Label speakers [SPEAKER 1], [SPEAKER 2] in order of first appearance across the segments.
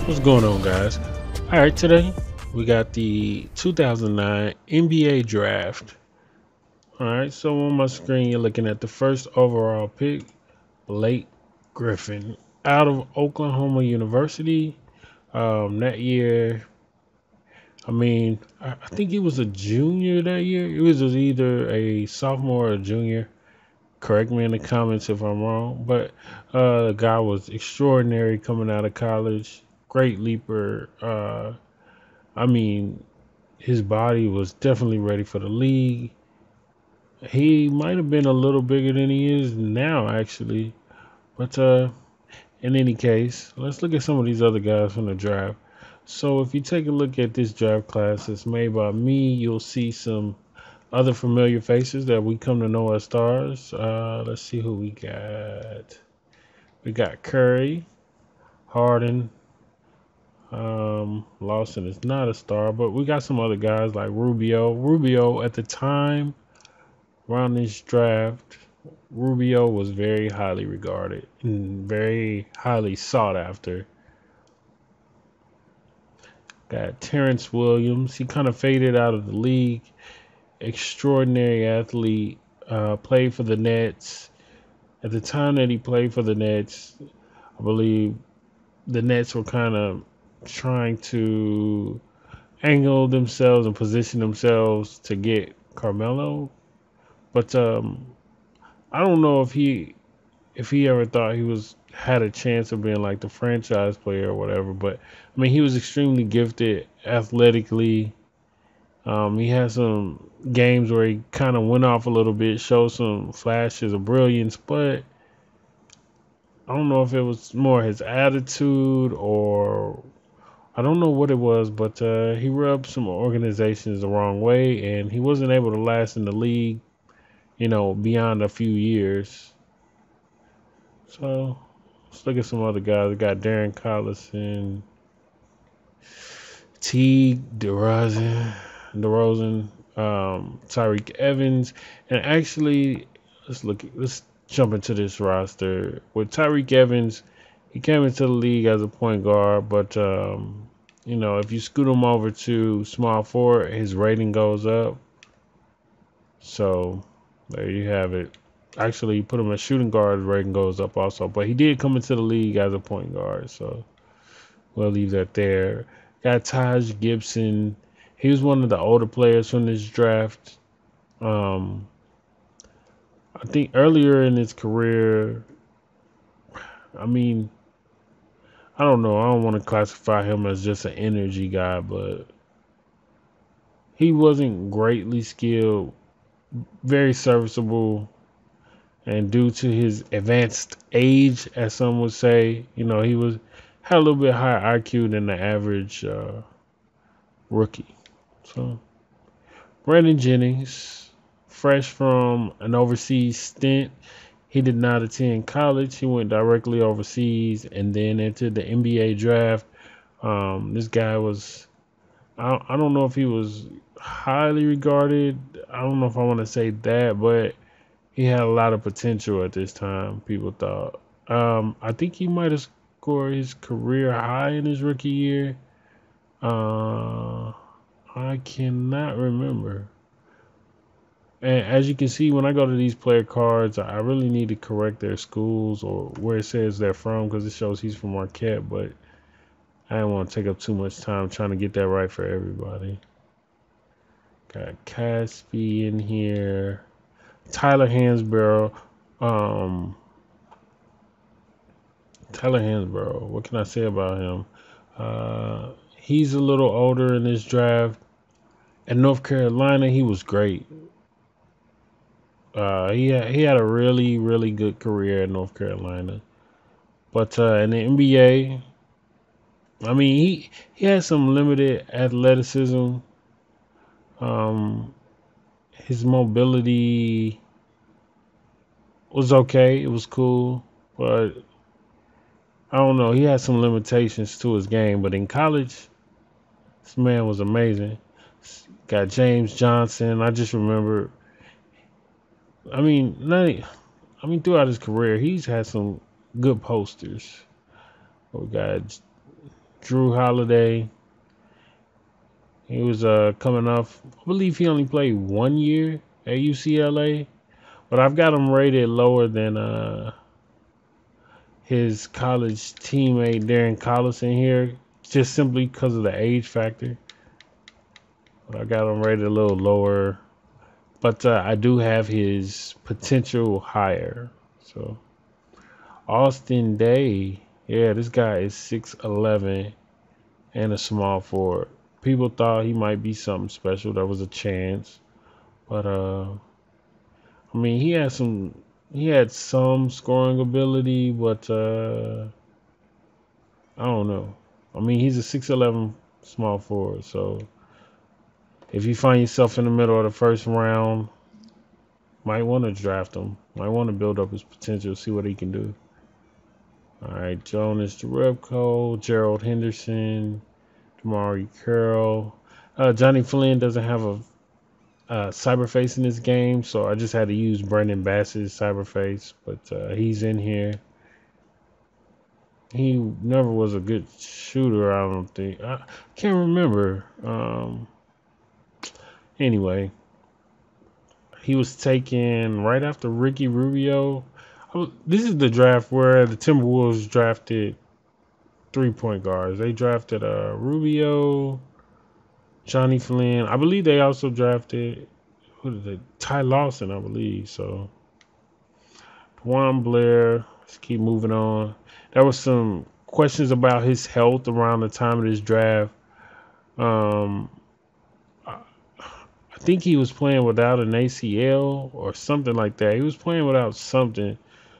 [SPEAKER 1] What's going on, guys? All right, today we got the 2009 NBA Draft. All right, so on my screen, you're looking at the first overall pick, Blake Griffin, out of Oklahoma University. That year, I think he was a junior that year. He was either a sophomore or a junior. Correct me in the comments if I'm wrong, but the guy was extraordinary coming out of college. Great leaper. I mean, his body was definitely ready for the league. He might have been a little bigger than he is now, actually. But in any case, let's look at some of these other guys from the draft. So if you take a look at this draft class that's made by me, you'll see some other familiar faces that we come to know as stars. Let's see who we got. We got Curry, Harden. Lawson is not a star, but we got some other guys like Rubio. Rubio at the time around this draft, Rubio was very highly regarded and very highly sought after. Got Terrence Williams. He kind of faded out of the league. Extraordinary athlete. Played for the Nets. At the time that he played for the Nets, I believe the Nets were kind of trying to angle themselves and position themselves to get Carmelo. But I don't know if he ever thought he had a chance of being like the franchise player or whatever. But I mean, he was extremely gifted athletically. He had some games where he kind of went off a little bit, showed some flashes of brilliance, but I don't know if it was more his attitude or I don't know what it was, but he rubbed some organizations the wrong way, and he wasn't able to last in the league, beyond a few years. So let's look at some other guys. We got Darren Collison, DeRozan, Tyreke Evans, and actually, let's jump into this roster. With Tyreke Evans, he came into the league as a point guard, but if you scoot him over to small forward, his rating goes up. So there you have it. Actually, you put him at shooting guard, his rating goes up also. But he did come into the league as a point guard, so we'll leave that there. Got Taj Gibson. He was one of the older players from this draft. I think earlier in his career, I don't know. I don't want to classify him as just an energy guy, but he wasn't greatly skilled, very serviceable, and due to his advanced age, as some would say, he had a little bit higher IQ than the average rookie. So, Brandon Jennings, fresh from an overseas stint. He did not attend college. He went directly overseas and then entered the NBA draft. This guy was, I don't know if he was highly regarded. I don't know if I want to say that, but he had a lot of potential at this time, people thought. I think he might have scored his career high in his rookie year. I cannot remember. And as you can see, when I go to these player cards, I really need to correct their schools or where it says they're from because it shows he's from Marquette, but I don't want to take up too much time trying to get that right for everybody. Got Caspi in here. Tyler Hansbrough. What can I say about him? He's a little older in this draft. At North Carolina, he was great. He had a really, really good career at North Carolina. But in the NBA, he had some limited athleticism. His mobility was okay. It was cool. But I don't know. He had some limitations to his game. But in college, this man was amazing. Got James Johnson. I just remember. Throughout his career, he's had some good posters. We got Drew Holiday. He was coming off. I believe he only played 1 year at UCLA, but I've got him rated lower than his college teammate Darren Collison here, just simply because of the age factor. But I got him rated a little lower, but I do have his potential higher. So Austin Day, yeah, this guy is 6'11" and a small forward. People thought he might be something special. There was a chance, but I mean, he had some scoring ability, but I don't know. I mean, he's a 6'11" small forward, so if you find yourself in the middle of the first round, might want to draft him. Might want to build up his potential, see what he can do. All right, Jonas Jerebko, Gerald Henderson, Damari Carroll. Johnny Flynn doesn't have a cyberface in this game, so I just had to use Brandon Bass's cyberface, but he's in here. He never was a good shooter, I don't think. I can't remember. Anyway, he was taken right after Ricky Rubio. This is the draft where the Timberwolves drafted 3-point guards. They drafted Rubio, Johnny Flynn. I believe they also drafted Ty Lawson, I believe. So Juan Blair. Let's keep moving on. There was some questions about his health around the time of this draft. I think he was playing without an ACL or something like that. He was playing without something.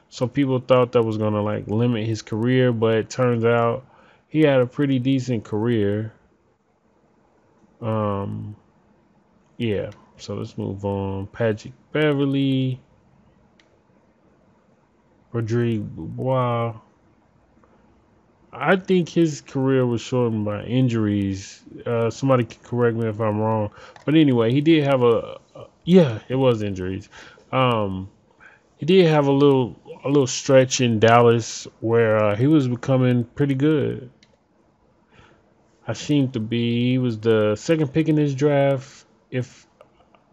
[SPEAKER 1] So people thought that was going to like limit his career, but it turns out he had a pretty decent career. Yeah, so let's move on. Patrick Beverly, Rodrigue Bois. I think his career was shortened by injuries. Somebody can correct me if I'm wrong. But anyway, he did have yeah, it was injuries. He did have a little stretch in Dallas where he was becoming pretty good. He was the second pick in this draft, if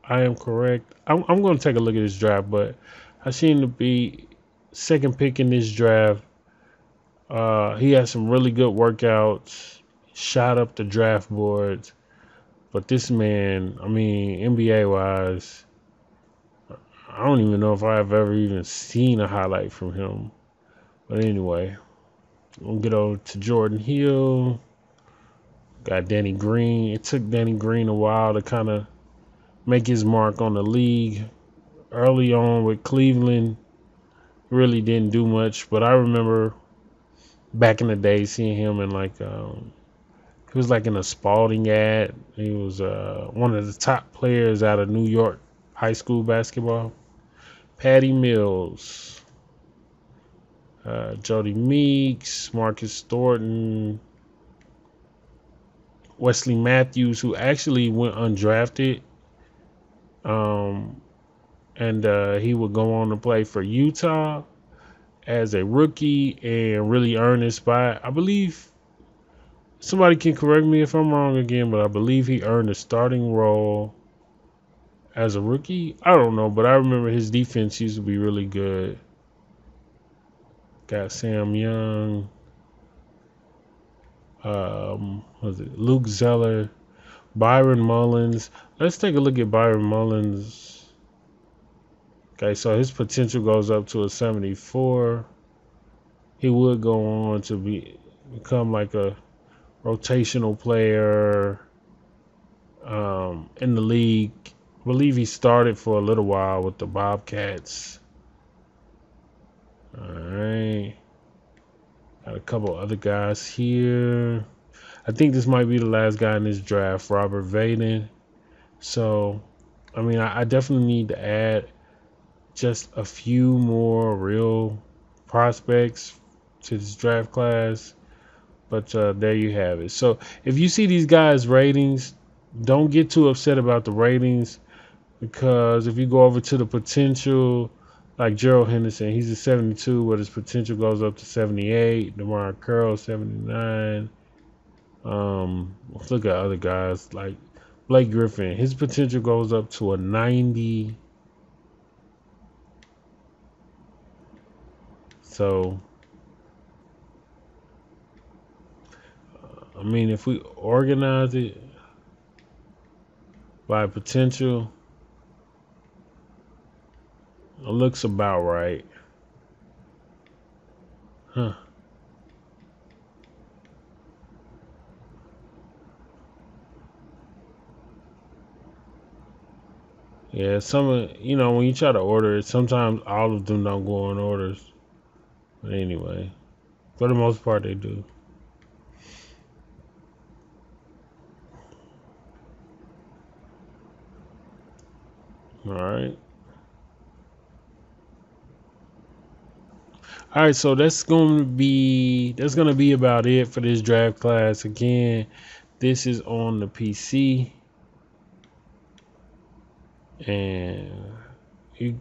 [SPEAKER 1] I am correct. I'm going to take a look at this draft, but I seem to be second pick in this draft. He had some really good workouts, shot up the draft boards. But this man, I mean, NBA wise, I don't even know if I've ever even seen a highlight from him. But anyway, we'll get over to Jordan Hill. Got Danny Green. It took Danny Green a while to kind of make his mark on the league. Early on with Cleveland, really didn't do much. But I remember back in the day seeing him in like, he was like in a Spalding ad. He was one of the top players out of New York high school basketball. Patty Mills, Jody Meeks, Marcus Thornton, Wesley Matthews, who actually went undrafted. And he would go on to play for Utah as a rookie and really earn his spot. I believe, somebody can correct me if I'm wrong again, but I believe he earned a starting role as a rookie. I don't know, but I remember his defense used to be really good. Got Sam Young. Was it Luke Zeller, Byron Mullins? Let's take a look at Byron Mullins. Okay, so his potential goes up to a 74. He would go on to become like a rotational player in the league. I believe he started for a little while with the Bobcats. All right. Got a couple other guys here. I think this might be the last guy in this draft, Robert Vaden. So, I mean, I definitely need to add just a few more real prospects to this draft class. But there you have it. So, if you see these guys' ratings, don't get too upset about the ratings, because if you go over to the potential, like Gerald Henderson, he's a 72, but his potential goes up to 78. DeMar Carroll, 79. Let's look at other guys like Blake Griffin. His potential goes up to a 90. So, I mean, if we organize it by potential, it looks about right. Huh. Yeah, when you try to order it, sometimes all of them don't go on orders. But anyway, for the most part, they do. All right. All right, so that's gonna be about it for this draft class. Again, this is on the PC, and you.